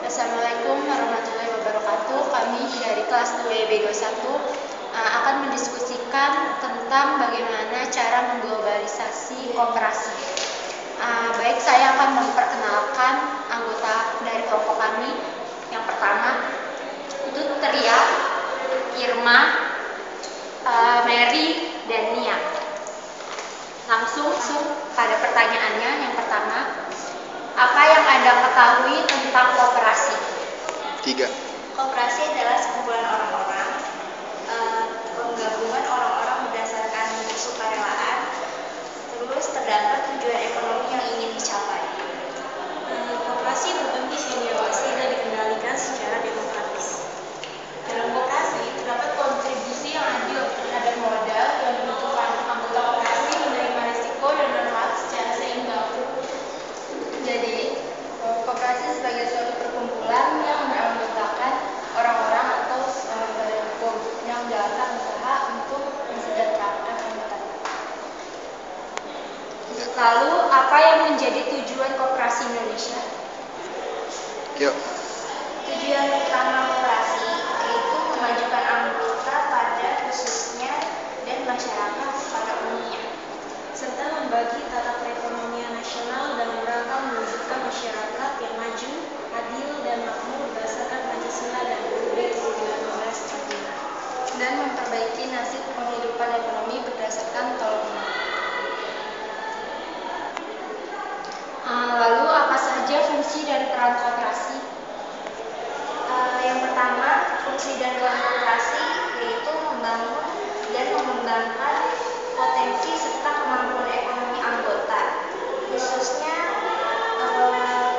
Assalamualaikum warahmatullahi wabarakatuh. Kami dari kelas 2 IB21 akan mendiskusikan tentang bagaimana cara mengglobalisasi koperasi. Baik, saya akan memperkenalkan anggota dari kelompok kami. Yang pertama itu Tria, Irma, Mary, dan Nia. Langsung pada pertanyaannya. Yang pertama, apa yang Anda ketahui tentang koperasi? 3. Koperasi adalah sekumpulan orang-orang, penggabungan orang-orang berdasarkan kesukarelaan, terus terdapat tujuan ekonomi yang ingin dicapai. Koperasi berbentuk seniorasi dan dikendalikan secara demokratis. Dalam koperasi terdapat kontribusi yang adil terhadap modal yang dibutuhkan anggota koperasi menerima risiko dan manfaat secara seimbang. Jadi, koperasi sebagai suatu perkumpulan yang beranggotakan orang-orang atau badan hukum yang menjalankan usaha untuk mensejahterakan anggotanya. Lalu, apa yang menjadi tujuan koperasi Indonesia? Yuk. Tujuan utama koperasi yaitu memajukan anggota pada khususnya dan masyarakat pada umumnya, Serta membagi tata perekonomian nasional dalam rangka mewujudkan masyarakat yang maju, adil, dan makmur berdasarkan Pancasila dan UUD 1945. Dan memperbaiki nasib penghidupan ekonomi berdasarkan tolak-menolak. Lalu apa saja fungsi dan peran koperasi? Yang pertama, fungsi dan peran koperasi yaitu membangun dan mengembangkan potensi serta kemampuan ekonomi anggota, khususnya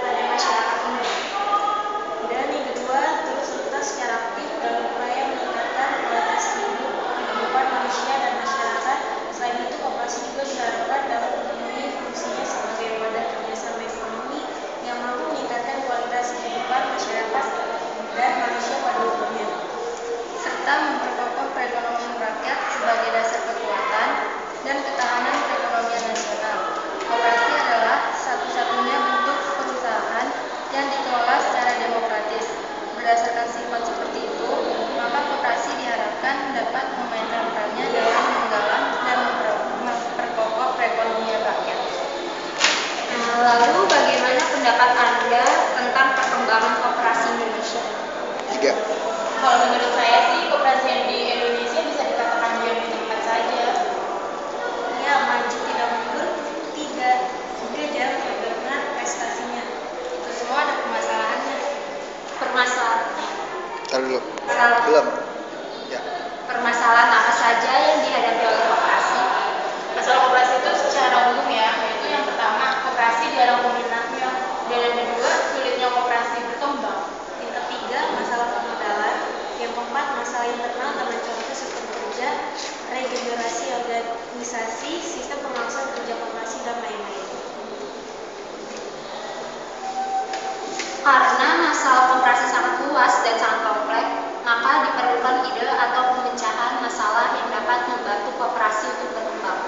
pada masyarakat umum. Dan yang kedua, turut serta secara aktif dalam upaya meningkatkan kualitas hidup kehidupan manusia dan masyarakat. Selain itu, koperasi juga diharapkan dapat memenuhi fungsinya sebagai wadah kerjasama ekonomi yang mampu meningkatkan kualitas kehidupan masyarakat dan manusia pada umumnya. Serta memperkokoh perekonomian rakyat sebagai dasar kekuatan dan ketahanan perekonomian nasional. Koperasi adalah satu-satunya bentuk perusahaan yang dikelola secara demokratis. Berdasarkan sifat seperti itu, maka koperasi diharapkan dapat memainkan perannya dalam menggalang dan memperkokoh perekonomian rakyat. Lalu bagaimana pendapat Anda tentang perkembangan koperasi Indonesia? 3. Kalau menurut saya sih, koperasi yang di Indonesia bisa dikatakan diam di tempat saja. Ya, maju tidak mundur. 3. Juga jarang terdengar prestasinya. Itu semua ada permasalahannya. Permasalahan Belum. Ya. Permasalahan apa saja yang dihadapi oleh koperasi? Masalah koperasi itu secara umum ya, yaitu yang pertama, koperasi jarang peminatnya, dan yang kedua, sulitnya koperasi berkembang. Yang ketiga, masalah permodalan. Yang keempat, masalah internal karena contoh sistem kerja, regenerasi organisasi, sistem pengawasan kerja koperasi, dan lain-lain. Karena masalah koperasi sangat luas dan sangat kompleks, maka diperlukan ide atau pemecahan masalah yang dapat membantu koperasi untuk berkembang.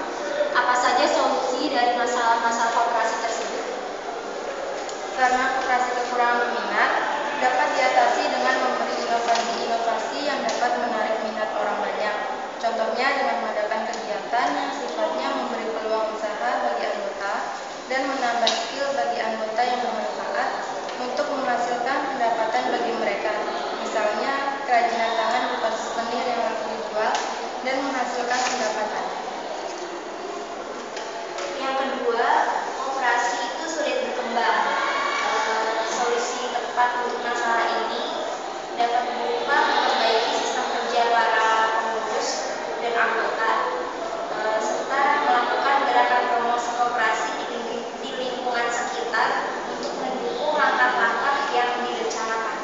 Apa saja solusi dari masalah-masalah koperasi tersebut? Karena koperasi kekurangan peminat, dapat diatasi dengan memberi inovasi-inovasi yang dapat menarik minat orang banyak. Contohnya dengan mengadakan kegiatan yang sifatnya memberi peluang usaha bagi anggota dan menambah skill bagi anggota yang bermanfaat untuk menghasilkan pendapatan bagi mereka. Misalnya, kerajinan tangan berupa souvenir yang laku dijual dan menghasilkan pendapatan. Yang kedua, koperasi itu sulit berkembang. Solusi tepat untuk masalah ini dapat berupa memperbaiki sistem kerja para pengurus dan anggota, serta melakukan gerakan promosi koperasi di lingkungan sekitar untuk mendukung langkah-langkah yang direncanakan.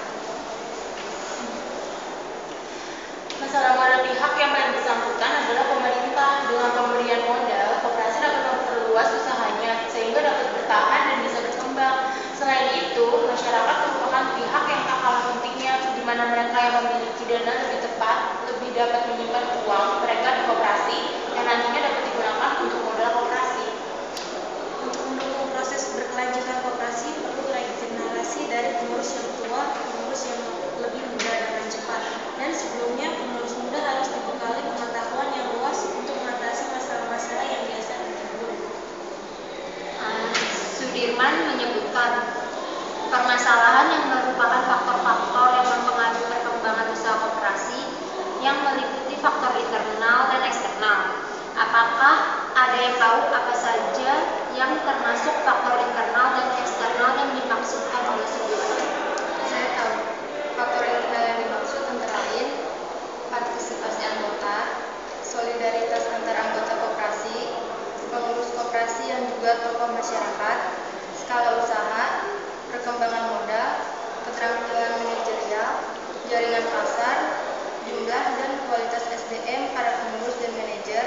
Masalah pada pihak yang paling bersangkutan adalah pemerintah. Dengan pemberian modal, koperasi dapat memperluas usahanya sehingga dapat bertahan dan bisa berkembang. Selain itu, masyarakat merupakan pihak yang tak kalah pentingnya, di mana mereka yang memiliki dana lebih tepat, lebih dapat menyimpan uang mereka di koperasi yang nantinya dapat digunakan untuk modal koperasi. Untuk mendukung proses berkelanjutan koperasi, perlu regenerasi dari pengurus yang tua termasuk faktor internal dan eksternal yang dimaksudkan oleh sebuah. Saya tahu. Faktor internal yang dimaksud antara lain partisipasi anggota, solidaritas antar anggota koperasi, pengurus koperasi yang juga tokoh masyarakat, skala usaha, perkembangan modal, keterampilan manajerial, jaringan pasar, jumlah dan kualitas SDM para pengurus dan manajer,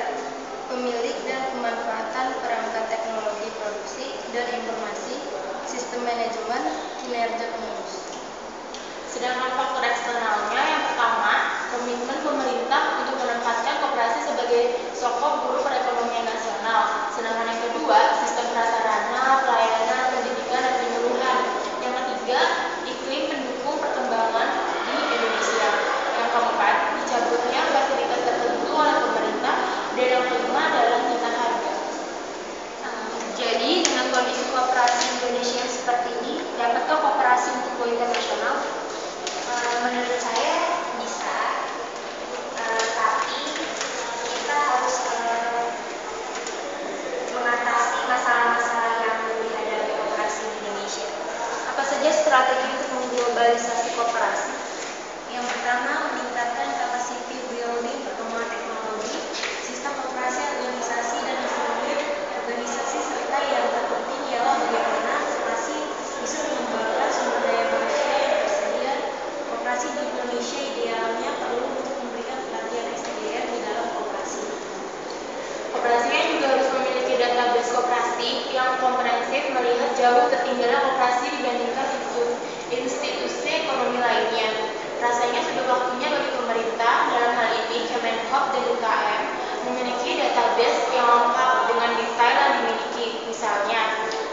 pemilik dan pemanfaatan perangkat teknologi produksi dan informasi, sistem manajemen, kinerja pengurus. Sedangkan faktor eksternalnya yang pertama, komitmen pemerintah untuk menempatkan koperasi sebagai sokong guru perekonomian nasional. Sedangkan yang kedua, sistem prasarana, pelayanan, pendidikan, dan penyuluhan. Yang ketiga, iklim pendukung perkembangan di Indonesia. Yang keempat, dicabutnya fasilitas tertentu oleh pemerintah. Dan yang kelima adalah tentang harga. Jadi dengan kondisi koperasi Indonesia seperti ini, dapatkah koperasi untuk go internasional? Menurut saya bisa, tapi kita harus mengatasi masalah-masalah yang dihadapi koperasi di Indonesia. Apa saja strategi untuk mengglobalisasi koperasi? Yang pertama, meningkatkan capacity building perkembangan teknologi, sistem operasi organisasi dan instrumen organisasi, serta yang terpenting ialah bagaimana koperasi bisa mengembangkan sumber daya manusia yang tersedia. Koperasi di Indonesia idealnya perlu untuk memberikan pelatihan SDM di dalam koperasi. Koperasinya juga harus memiliki database koperasi yang komprehensif, melihat jauh tertinggalnya koperasi dibandingkan institusi ekonomi lainnya. Rasanya sudah waktunya bagi pemerintah, dalam hal ini Kemenhub dan UKM, memiliki database yang lengkap dengan detail yang dimiliki. Misalnya,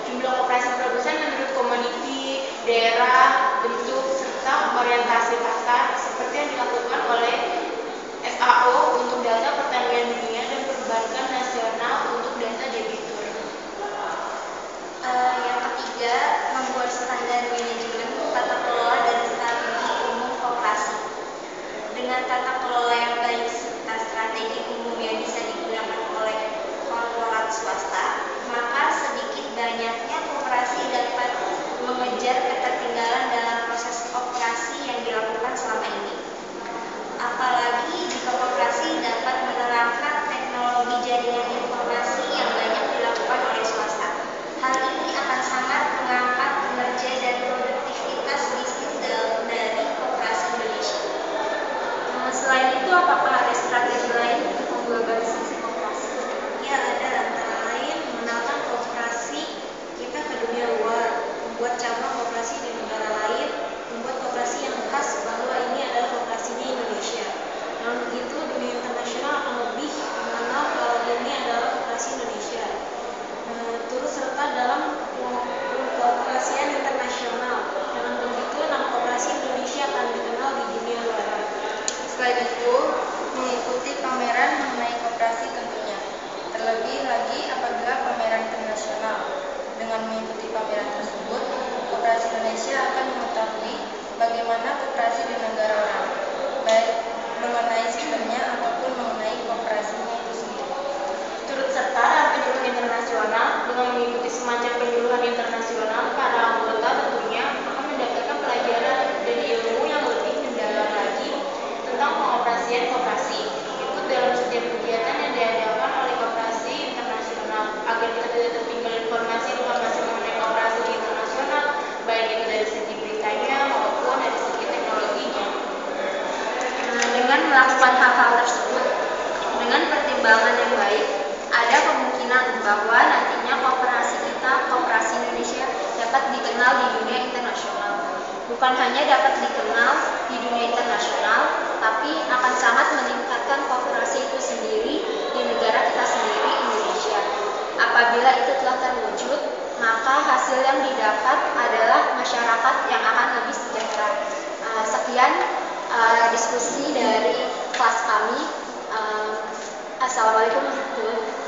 jumlah koperasi produsen menurut komoditi, daerah, bentuk, serta orientasi pasar, seperti yang dilakukan oleh FAO untuk data pertanian dunia dan perbankan nasional untuk data debitur. Yang ketiga, membuat standar manajemen, tata kelola dan strategi umum koperasi. Dengan tata kelola yang baik serta strategi umum yang bisa digunakan oleh korporat swasta, maka sedikit banyaknya koperasi dapat mengejar ketertinggalan dalam proses operasi yang dilakukan selama ini. Apalagi jika koperasi dapat menerapkan teknologi jaringan informasi yang banyak dilakukan oleh swasta. Hal ini akan sangat mengangkat kinerja dan produktivitas bisnis dari koperasi Indonesia. Selain itu, apakah ada strategi lain untuk mengglobalisasi koperasi? Ya, ada, antara lain mengenalkan koperasi kita ke dunia luar, membuat cabang koperasi di negara lain, membuat koperasi yang khas bahwa ini adalah koperasinya Indonesia. Namun begitu, dunia internasional akan lebih mengenal kalau ini adalah koperasi Indonesia. Turut serta dalam kooperasian internasional. Dengan begitu, nama koperasi Indonesia akan dikenal di dunia luar. Selain itu, mengikuti pameran mengenai koperasi tentunya. Terlebih lagi apabila pameran internasional. Dengan mengikuti pameran tersebut, koperasi Indonesia akan mengetahui bagaimana koperasi di negara orang, baik mengenai sistemnya ataupun mengenai koperasinya itu sendiri. Turut serta dalam penyuluhan internasional. Dengan mengikuti semacam penyuluhan internasional, para anggota tentunya akan mendapatkan pelajaran dan ilmu yang lebih mendalam lagi tentang pengoperasian koperasi. Ikut dalam setiap kegiatan yang diadakan oleh koperasi internasional agar kita tidak tertinggal informasi mengenai koperasi internasional, baik itu dari segi beritanya maupun dari segi teknologinya. Dengan melakukan hal-hal tersebut, dengan pertimbangan yang baik, ada kemungkinan bahwa nantinya koperasi Indonesia dapat dikenal di dunia internasional. Bukan hanya dapat dikenal di dunia internasional, tapi akan sangat meningkatkan koperasi itu sendiri di negara kita sendiri, Indonesia. Apabila itu telah terwujud, maka hasil yang didapat adalah masyarakat yang akan lebih sejahtera. Sekian diskusi dari kelas kami. Assalamualaikum warahmatullahi wabarakatuh.